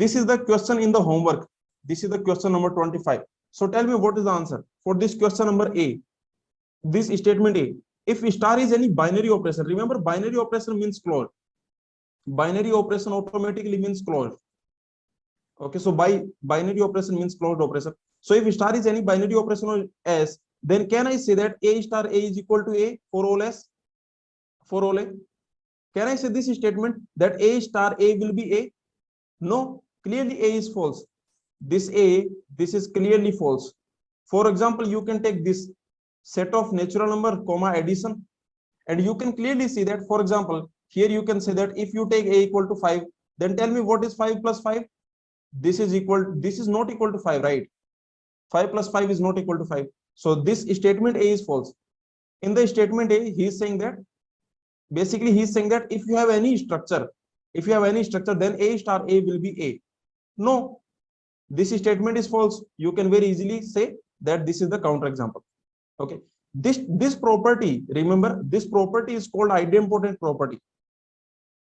This is the question in the homework. This is the question number 25. So tell me what is the answer for this question number A. This statement A. If star is any binary operation, remember binary operation means closed. Binary operation automatically means closed. Okay, so by binary operation means closed operation. So if star is any binary operation on S, then can I say that A star A is equal to A for all S? For all A? Can I say this statement that A star A will be A? No, clearly A is false. This A, this is clearly false. For example, you can take this set of natural number comma addition, and you can clearly see that, for example, here you can say that if you take A equal to 5, then tell me what is 5 plus 5? This is not equal to 5, right? 5 plus 5 is not equal to 5. So this statement A is false. In the statement A, he is saying that, basically he is saying that if you have any structure, then A star A will be A. No, this statement is false. You can very easily say that this is the counterexample. Okay, this property, remember, this property is called idempotent property.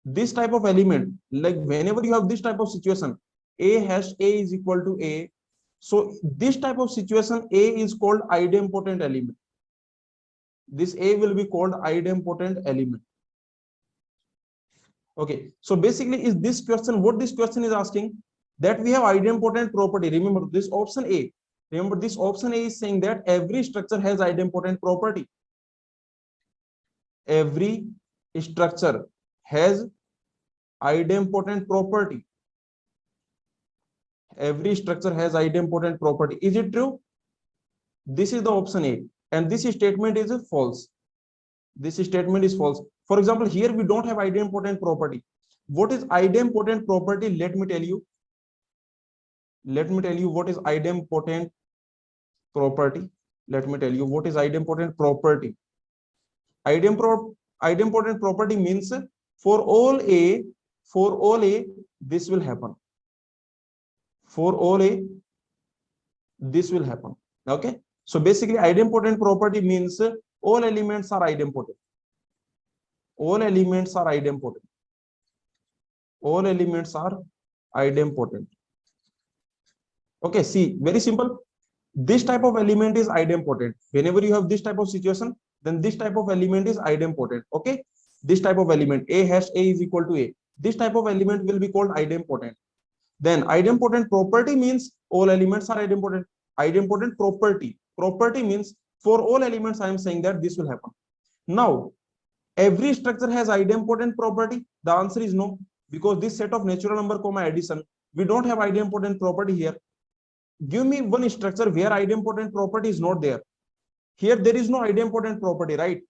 This type of element, like whenever you have this type of situation, A hash A is equal to A. So this type of situation, A is called idempotent element. This A will be called idempotent element. Okay, so basically is this question, what this question is asking, that we have idempotent property. Remember this option A. Remember this option A is saying that every structure has idempotent property. Every structure has idempotent property. Every structure has idempotent property. Is it true? This is the option A, and this statement is false. This statement is false. For example, here we don't have idempotent property. What is idempotent property? Let me tell you. Let me tell you what is idempotent property. Let me tell you what is idempotent property. Idempotent property means for all A, this will happen. For all A, this will happen. Okay. So basically, idempotent property means all elements are idempotent. All elements are idempotent. All elements are idempotent. Okay, see, very simple. This type of element is idempotent. Whenever you have this type of situation, then this type of element is idempotent. Okay, this type of element, A hash A is equal to A. This type of element will be called idempotent. Then idempotent property means all elements are idempotent. Idempotent property. Property means for all elements, I am saying that this will happen. Now, every structure has idempotent property. The answer is no, because this set of natural number comma addition, we don't have idempotent property here. Give me one structure where idempotent property is not there. Here there is no idempotent property, right?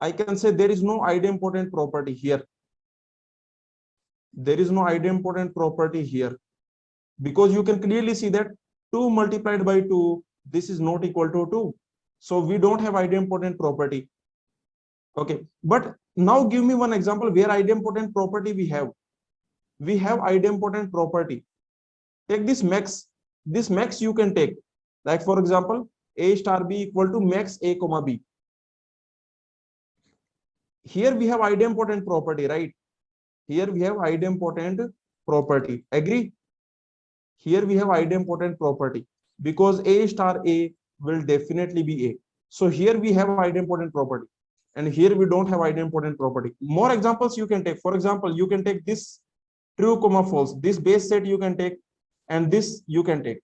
I can say there is no idempotent property here. There is no idempotent property here, because you can clearly see that 2 multiplied by 2, this is not equal to 2. So we don't have idempotent property. Okay, but now give me one example where idempotent property we have. We have idempotent property. Take this max. This max you can take. Like for example, A star B equal to max A comma B. Here we have idempotent property, right? Here we have idempotent property. Agree? Here we have idempotent property, because A star A will definitely be A. So here we have idempotent property, and here we don't have idempotent property. More examples you can take. For example, you can take this true comma false. This base set you can take, and this you can take.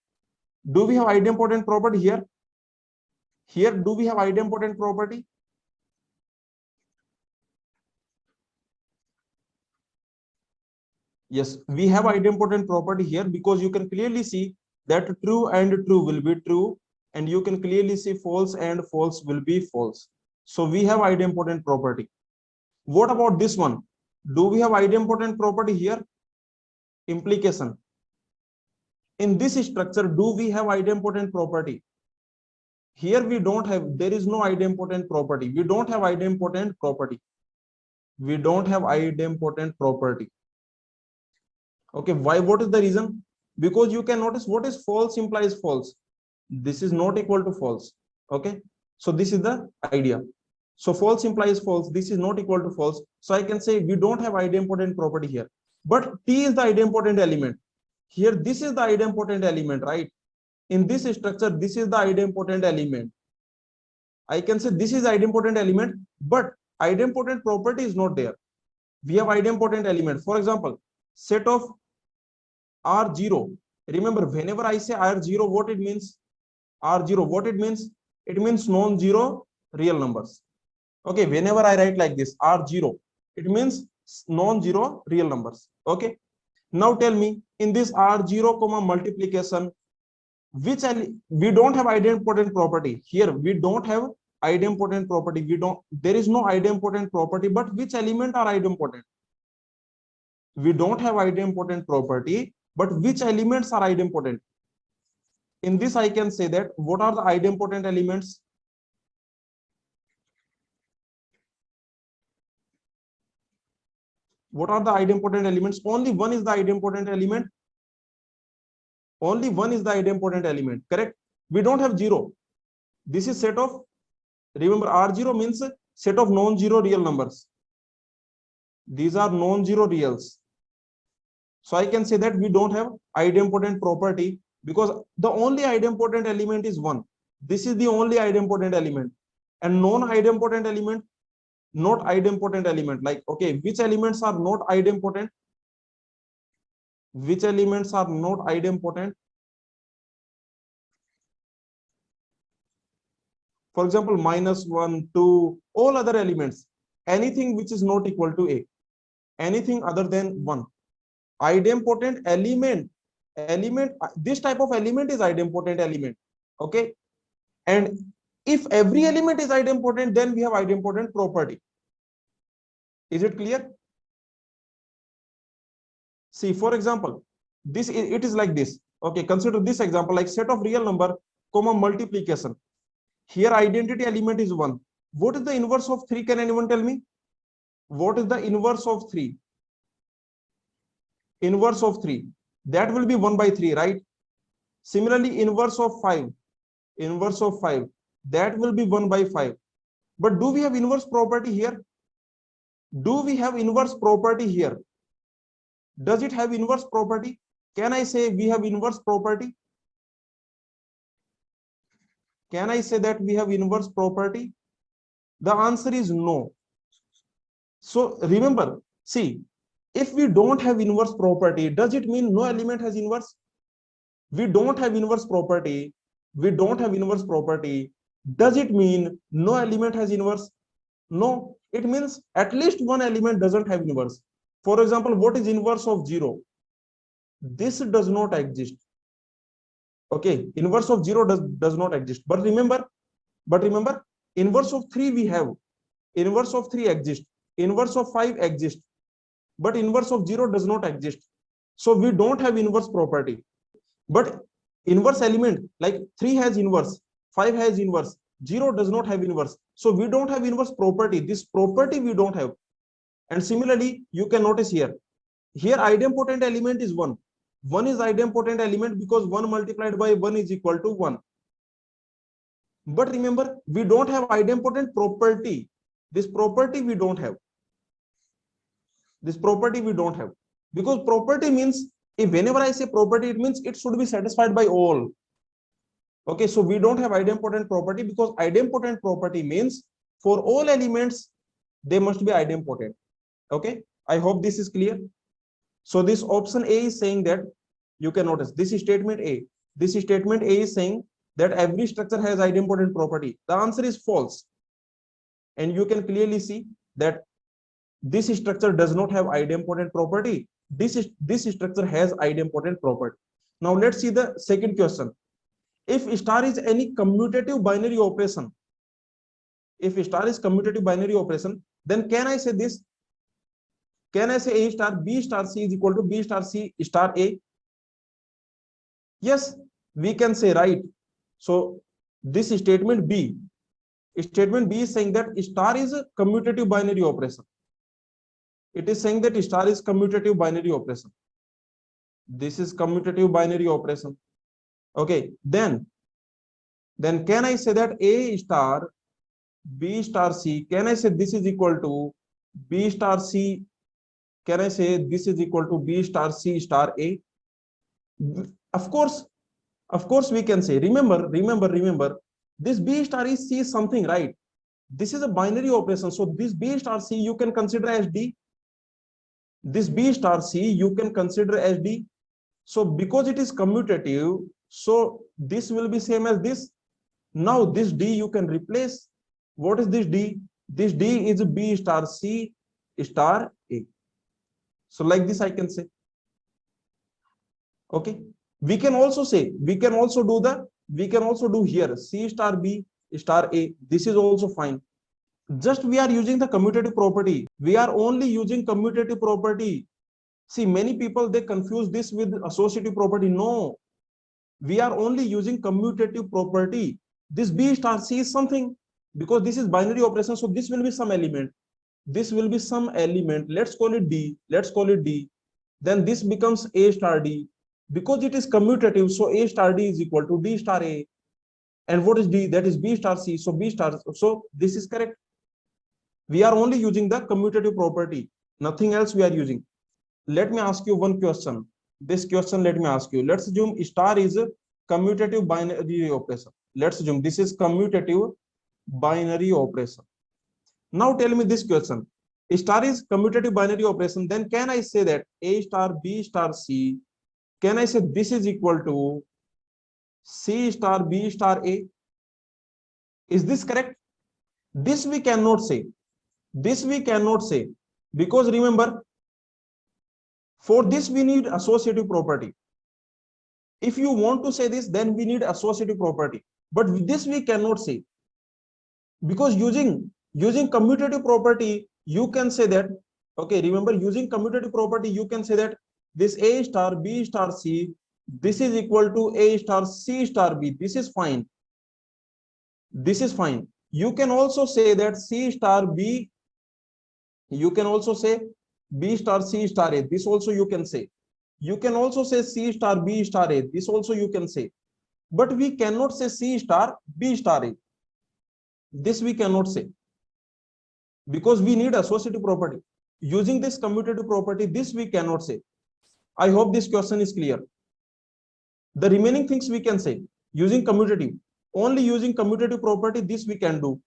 Do we have idempotent property here? Here, do we have idempotent property? Yes, we have idempotent property here, because you can clearly see that true and true will be true, and you can clearly see false and false will be false. So we have idempotent property. What about this one? Do we have idempotent property here? Implication. In this structure, do we have idempotent property? Here we don't have, there is no idempotent property. We don't have idempotent property. We don't have idempotent property. Okay, why? What is the reason? Because you can notice what is false implies false. This is not equal to false. Okay, so this is the idea. So false implies false. This is not equal to false. So I can say we don't have idempotent property here. But T is the idempotent element. Here this is the idempotent element, right? In this structure, this is the idempotent element. I can say this is idempotent element, but idempotent property is not there. We have idempotent element. For example, set of R0. Remember, whenever I say R0, what it means? R0, what it means? It means non-zero real numbers. Okay, whenever I write like this, R0, it means non-zero real numbers. Okay. Now tell me, in this R0 comma multiplication, which we don't have idempotent property here. We don't have idempotent property. There is no idempotent property, but which element are idempotent? We don't have idempotent property, but which elements are idempotent? In this, I can say that what are the idempotent elements? What are the idempotent elements? Only one is the idempotent element. Only one is the idempotent element, correct? We don't have zero. This is set of, remember, R0 means set of non-zero real numbers. These are non-zero reals. So I can say that we don't have idempotent property because the only idempotent element is one. This is the only idempotent element, and non-idempotent element, not idempotent element. Like, okay, which elements are not idempotent? Which elements are not idempotent? For example, -1, 2, all other elements, anything which is not equal to A, anything other than 1. Idempotent element, this type of element is idempotent element. Okay. And if every element is idempotent, then we have idempotent property. Is it clear? See, for example, this it is like this. Okay, consider this example, like set of real number comma multiplication. Here identity element is 1. What is the inverse of 3? Can anyone tell me? What is the inverse of 3? Inverse of 3, that will be 1 by 3, right? Similarly, inverse of 5, inverse of 5, that will be 1 by 5. But do we have inverse property here? Do we have inverse property here? Does it have inverse property? Can I say we have inverse property? Can I say that we have inverse property? The answer is no. So remember, see, if we don't have inverse property, does it mean no element has inverse? We don't have inverse property. We don't have inverse property. Does it mean no element has inverse? No, it means at least one element doesn't have inverse. For example, what is inverse of 0? This does not exist. Okay, inverse of 0 does not exist. But remember, inverse of 3 we have. Inverse of 3 exists. Inverse of 5 exists. But inverse of 0 does not exist. So we don't have inverse property. But inverse element, like 3 has inverse, 5 has inverse, 0 does not have inverse. So we don't have inverse property. This property we don't have. And similarly, you can notice here idempotent element is 1. 1 is idempotent element because 1 multiplied by 1 is equal to 1. But remember, we don't have idempotent property. This property we don't have. This property we don't have. Because property means, if whenever I say property, it means it should be satisfied by all. Okay, so we don't have idempotent property because idempotent property means for all elements, they must be idempotent. Okay, I hope this is clear. So this option A is saying that, you can notice this is statement A. This statement A is saying that every structure has idempotent property. The answer is false. And you can clearly see that this structure does not have idempotent property. This structure has idempotent property. Now let's see the second question. If star is any commutative binary operation, if star is commutative binary operation, then can I say this? Can I say A star B star C is equal to B star C star A? Yes, we can say, right? So this statement B is saying that star is a commutative binary operation. It is saying that star is commutative binary operation. This is commutative binary operation. Okay, then can I say that A star B star C, can I say this is equal to B star C? Can I say this is equal to B star C star A? Of course, we can say, remember, this B star is C is something, right? This is a binary operation. So this B star C you can consider as D. This B star C you can consider as D. So because it is commutative, so this will be same as this. Now this D you can replace. What is this D? This D is B star C star A. So like this I can say. Okay. We can also do here C star B star A. This is also fine. Just we are using the commutative property. We are only using commutative property. See, many people, they confuse this with associative property. No, we are only using commutative property. This B star C is something, because this is binary operation. So this will be some element. This will be some element. Let's call it D. Then this becomes A star D. Because it is commutative, so A star D is equal to D star A. And what is D? That is B star C. So B star. So this is correct. We are only using the commutative property. Nothing else we are using. Let me ask you one question. This question, let me ask you. Let's assume star is a commutative binary operation. Let's assume this is commutative binary operation. Now tell me this question. Star is commutative binary operation. Then can I say that A star B star C, can I say this is equal to C star B star A? Is this correct? This we cannot say. Because remember, for this we need associative property. If you want to say this, then we need associative property. But with this we cannot say. Because using commutative property, you can say that, okay, remember, using commutative property, you can say that this A star B star C, this is equal to A star C star B. This is fine. You can also say that C star B, you can also say B star C star A. This also you can say. You can also say C star B star A. This also you can say. But we cannot say C star B star A. This we cannot say. Because we need associative property. Using this commutative property, this we cannot say. I hope this question is clear. The remaining things we can say. Using commutative. Only using commutative property, this we can do.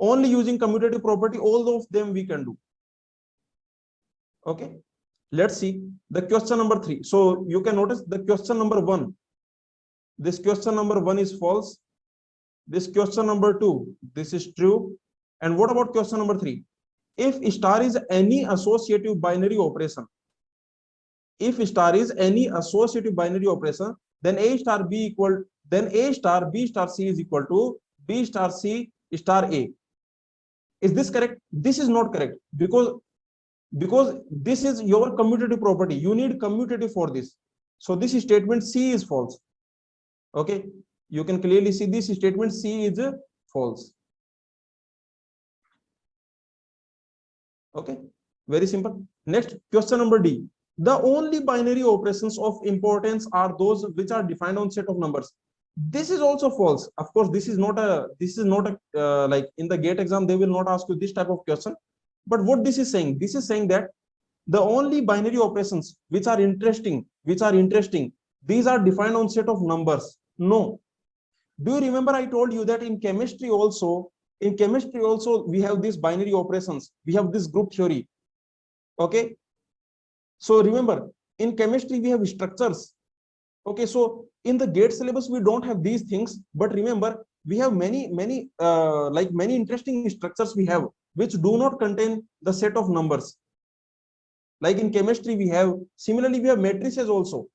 Only using commutative property, all of them we can do. Okay, let's see the question number 3. So you can notice the question number 1. This question number 1 is false. This question number 2, this is true. And what about question number 3? If star is any associative binary operation, then A star B star C is equal to B star C star A. Is this correct? This is not correct, because this is your commutative property. You need commutative for this. So this statement C is false. Okay, you can clearly see this statement C is false. Okay, very simple. Next, question number D. The only binary operations of importance are those which are defined on set of numbers. This is also false. Of course, this is not a like in the GATE exam, they will not ask you this type of question. But what this is saying that the only binary operations which are interesting, these are defined on set of numbers. No. Do you remember I told you that in chemistry also we have these binary operations. We have this group theory. Okay. So remember, in chemistry we have structures. Okay, so in the GATE syllabus we don't have these things, but remember, we have many interesting structures we have, which do not contain the set of numbers. Like in chemistry we have, similarly we have matrices also.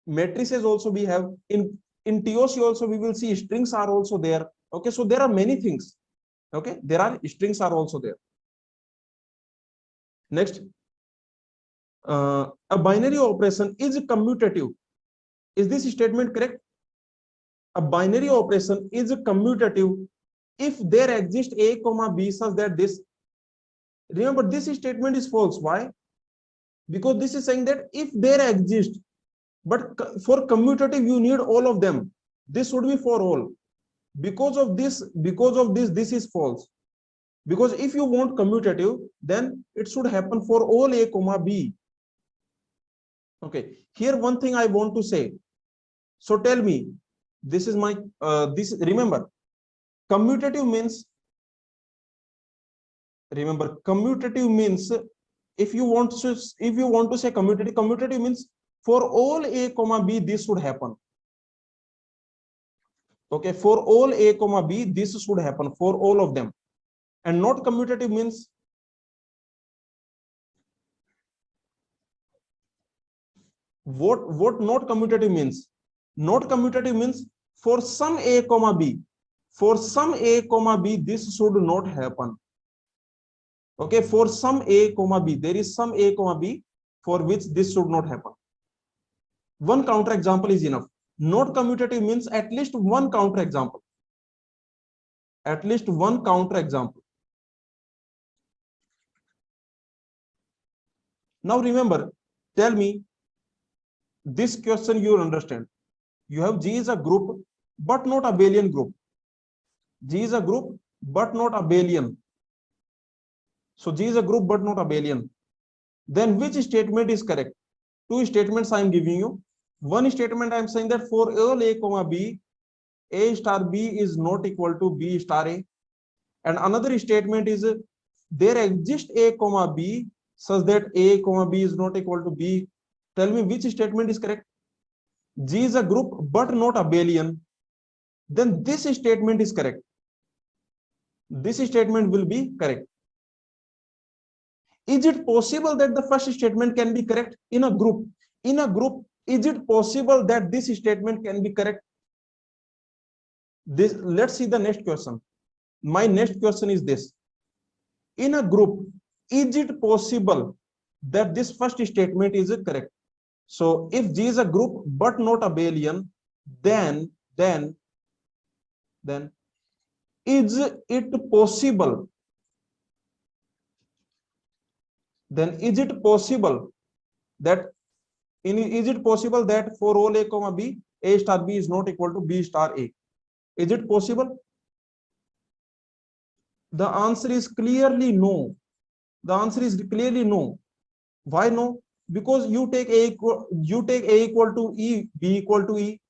We have in TOC also, we will see strings are also there. Okay, so there are many things. Okay, there are strings are also there. Next, a binary operation is commutative. Is this statement correct? A binary operation is commutative if there exists A, B such that this. Remember, this statement is false. Why? Because this is saying that if there exists, but for commutative you need all of them. This should be for all. Because of this, this is false. Because if you want commutative, then it should happen for all A, B. Okay, here one thing I want to say. So tell me, this is my this remember commutative means, remember commutative means, if you want to say commutative means for all a comma b this should happen. Okay, for all a comma b this should happen for all of them. And not commutative means, what not commutative means? Not commutative means for some a comma b, for some a comma b this should not happen. Okay, for some a comma b, there is some a comma b for which this should not happen. One counter example is enough. Not commutative means at least one counter example. At least one counter example. Now remember, tell me, this question you understand. You have G is a group, but not abelian group. G is a group, but not abelian. So G is a group, but not abelian. Then which statement is correct? Two statements I am giving you. One statement I am saying that for all a comma b, a star b is not equal to b star a. And another statement is there exists a comma b such that a comma b is not equal to b. Tell me which statement is correct? G is a group but not abelian. Then this statement is correct. This statement will be correct. Is it possible that the first statement can be correct in a group? In a group, is it possible that this statement can be correct? This, let's see the next question. My next question is this. In a group, is it possible that this first statement is correct? So if G is a group but not abelian, then is it possible? Then is it possible that is it possible that for all a comma b, a star b is not equal to b star a? Is it possible? The answer is clearly no. The answer is clearly no. Why no? Because you take a equal to e, b equal to e.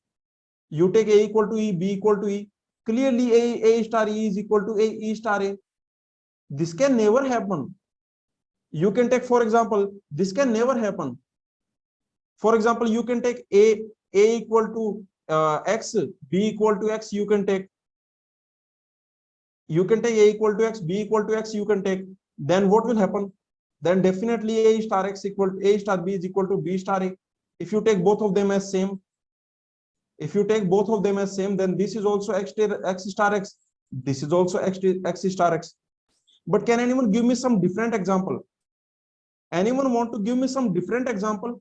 You take a equal to e, b equal to e. Clearly a star e is equal to a e star a. This can never happen. You can take, for example, this can never happen. For example, you can take a equal to x, b equal to x. You can take a equal to x, b equal to x. You can take. Then what will happen? Then definitely a star x equal to a star b is equal to b star a. If you take both of them as same, then this is also x star x. This is also x star x. But can anyone give me some different example? Anyone want to give me some different example?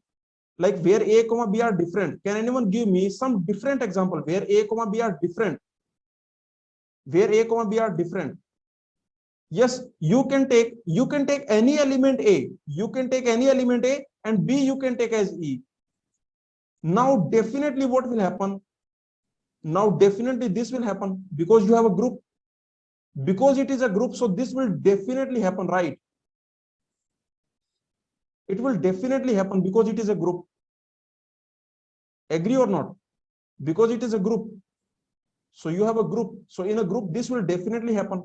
Like where a comma b are different? Can anyone give me some different example where a comma b are different? Where a comma b are different? Yes, you can take any element a. You can take any element a, and b you can take as e. Now definitely what will happen? Now definitely this will happen because you have a group. Because it is a group, so this will definitely happen, right? It will definitely happen because it is a group. Agree or not? Because it is a group. So you have a group. So in a group, this will definitely happen.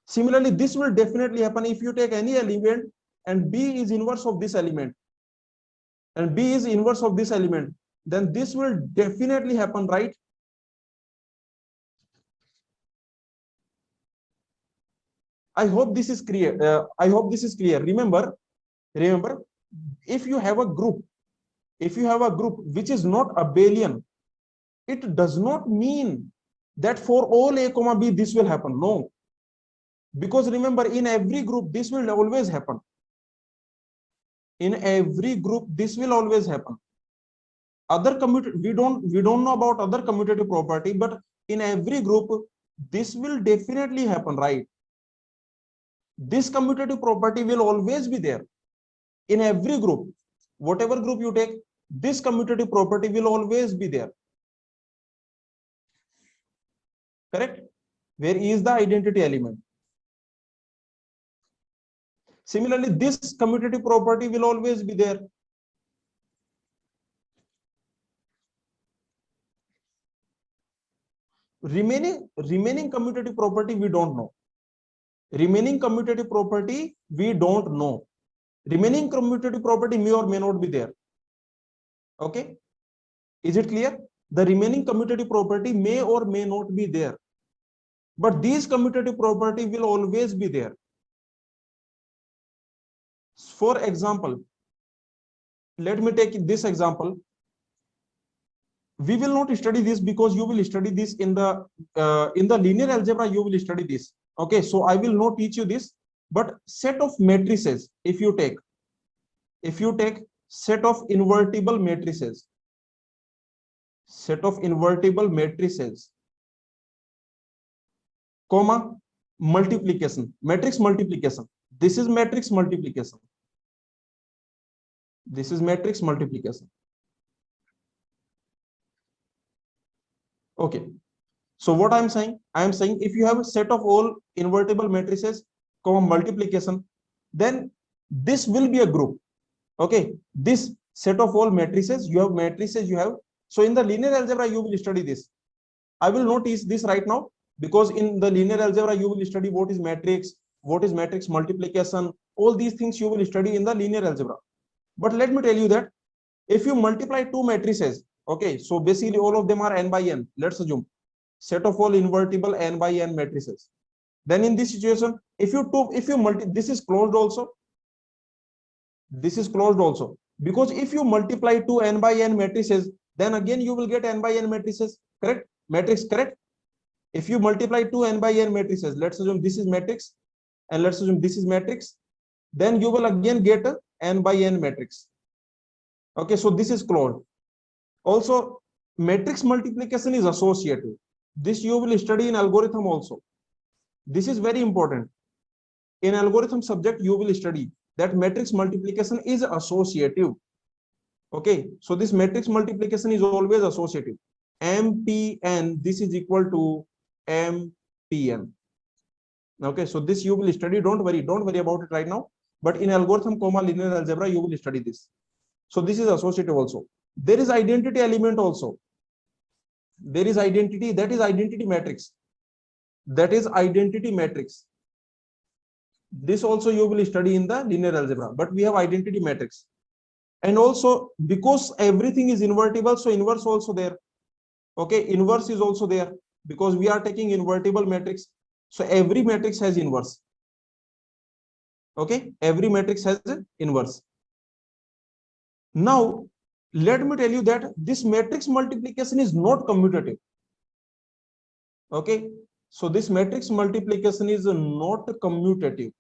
Similarly, this will definitely happen if you take any element and b is inverse of this element. And b is inverse of this element. Then this will definitely happen, right? I hope this is clear. Remember, if you have a group, which is not abelian, it does not mean that for all a comma b this will happen. No, because remember, in every group this will always happen. In every group this will always happen. Other we don't know about other commutative property, but in every group this will definitely happen, right? This commutative property will always be there in every group. Whatever group you take, this commutative property will always be there. Correct? Where is the identity element? Similarly, this commutative property will always be there. remaining commutative property we don't know. Remaining commutative property we don't know. Remaining commutative property may or may not be there. Okay, is it clear? The remaining commutative property may or may not be there, but these commutative property will always be there. For example, let me take this example. We will not study this because you will study this in the linear algebra. You will study this. Okay, so I will not teach you this, but set of matrices, if you take set of invertible matrices, comma multiplication, matrix multiplication. This is matrix multiplication. This is matrix multiplication. Okay, so what I am saying, if you have a set of all invertible matrices, comma multiplication, then this will be a group. Okay, this set of all matrices, you have. So in the linear algebra you will study this. I will not teach this right now, because in the linear algebra you will study what is matrix multiplication, all these things you will study in the linear algebra. But let me tell you that if you multiply two matrices, okay, so basically all of them are n by n, let's assume set of all invertible n by n matrices. Then in this situation, if you this is closed also, because if you multiply two n by n matrices, then again you will get n by n matrices, correct? Matrix, correct? If you multiply two n by n matrices, let's assume this is matrix and let's assume this is matrix, then you will again get a n by n matrix. Okay, so this is closed. Also, matrix multiplication is associative. This you will study in algorithm also. This is very important. In algorithm subject, you will study that matrix multiplication is associative. Okay, so this matrix multiplication is always associative. MPN, this is equal to MPN. Okay, so this you will study. Don't worry about it right now. But in algorithm, linear algebra, you will study this. So this is associative also. There is identity element also. There is identity, that is identity matrix. This also you will study in the linear algebra, but we have identity matrix. And also, because everything is invertible, so inverse also there. Okay, inverse is also there because we are taking invertible matrix. So every matrix has inverse. Okay, every matrix has an inverse. Now, let me tell you that this matrix multiplication is not commutative. Okay, so this matrix multiplication is not commutative.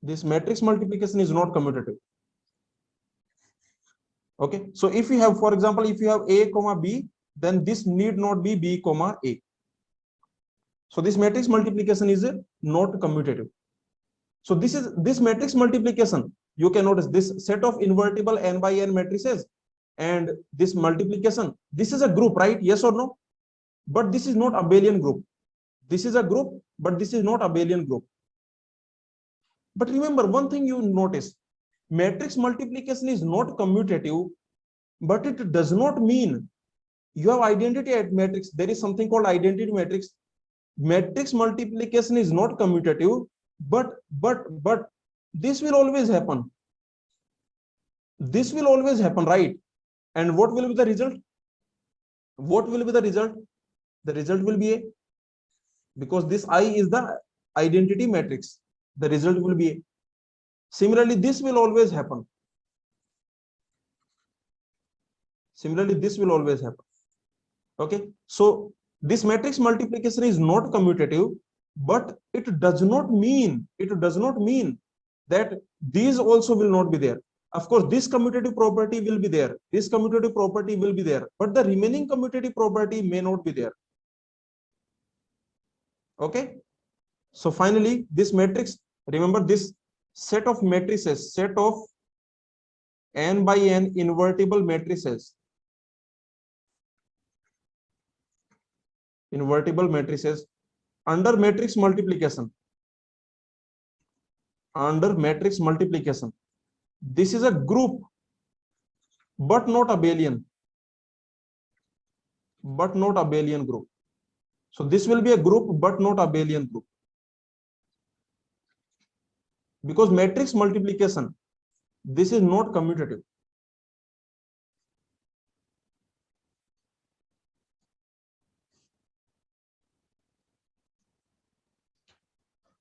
This matrix multiplication is not commutative. Okay, so if you have, for example, if you have A comma B, then this need not be B comma A. So this matrix multiplication is not commutative. So this matrix multiplication, you can notice this set of invertible n by n matrices and this multiplication, this is a group, right? Yes or no? But this is not abelian group. This is a group, but this is not abelian group. But remember one thing you notice, matrix multiplication is not commutative, but it does not mean you have identity at matrix. There is something called identity matrix. Matrix multiplication is not commutative, but this will always happen. This will always happen, right? And what will be the result? What will be the result? The result will be A, because this I is the identity matrix. The result will be A. Similarly, this will always happen. Similarly, this will always happen. Okay, so this matrix multiplication is not commutative, but it does not mean that these also will not be there. Of course, this commutative property will be there. This commutative property will be there, but the remaining commutative property may not be there. Okay, so finally, this matrix, remember this set of matrices, set of n by n invertible matrices. Invertible matrices under matrix multiplication. Under matrix multiplication, this is a group, but not abelian. but not abelian group. So this will be a group but not abelian group, because matrix multiplication, this is not commutative.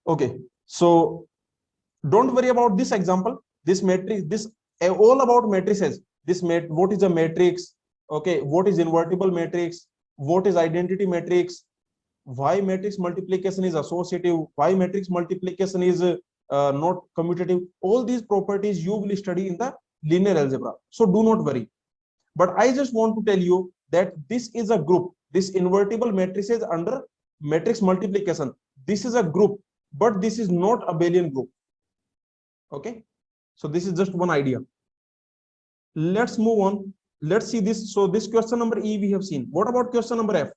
Okay, so don't worry about this example. This matrix, this all about matrices. This what is a matrix? Okay, what is invertible matrix? What is identity matrix? Why matrix multiplication is associative? Why matrix multiplication is not commutative? All these properties you will study in the linear algebra. So do not worry. But I just want to tell you that this is a group. This invertible matrices under matrix multiplication. This is a group, but this is not a abelian group. Okay, so this is just one idea. Let's move on. Let's see this. So this question number E we have seen. What about question number F?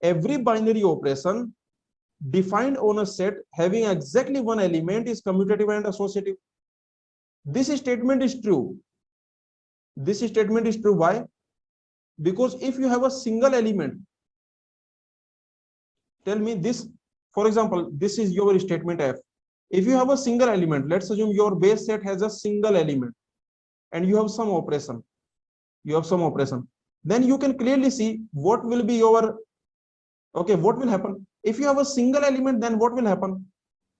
Every binary operation defined on a set having exactly one element is commutative and associative. This statement is true. This statement is true. Why? Because if you have a single element, tell me this, for example, this is your statement F. If you have a single element, let's assume your base set has a single element and you have some operation, then you can clearly see what will be your, okay, what will happen. If you have a single element, then what will happen?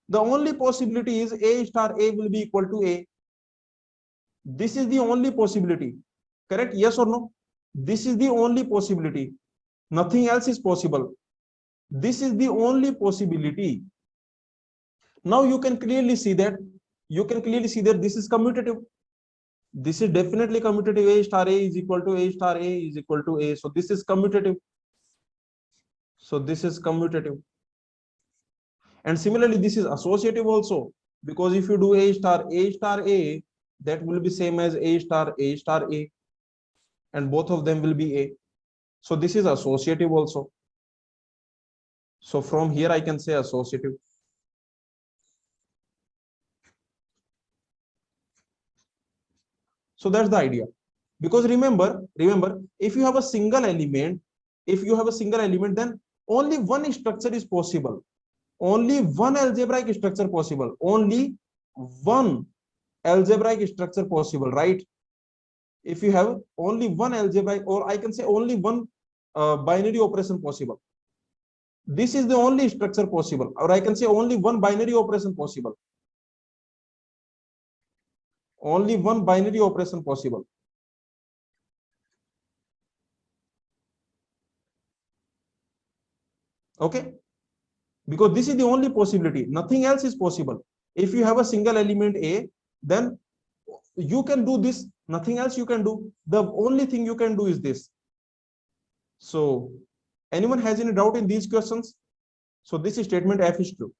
The only possibility is A star A will be equal to A. This is the only possibility, correct? Yes or no? This is the only possibility. Nothing else is possible. This is the only possibility. Now you can clearly see that, this is commutative. This is definitely commutative. A star A is equal to A star A is equal to A. So this is commutative. And similarly, this is associative also, because if you do A star A, that will be same as A star A, and both of them will be A. So this is associative also. So from here I can say associative. So that's the idea. Because remember, if you have a single element, then only one structure is possible. Only one algebraic structure possible. Only one algebraic structure possible, right? If you have only one algebraic, or I can say only one binary operation possible. This is the only structure possible, or I can say only one binary operation possible. Only one binary operation possible. Okay, because this is the only possibility, nothing else is possible. If you have a single element A, then you can do this, nothing else you can do. The only thing you can do is this. So anyone has any doubt in these questions? So this statement F is true.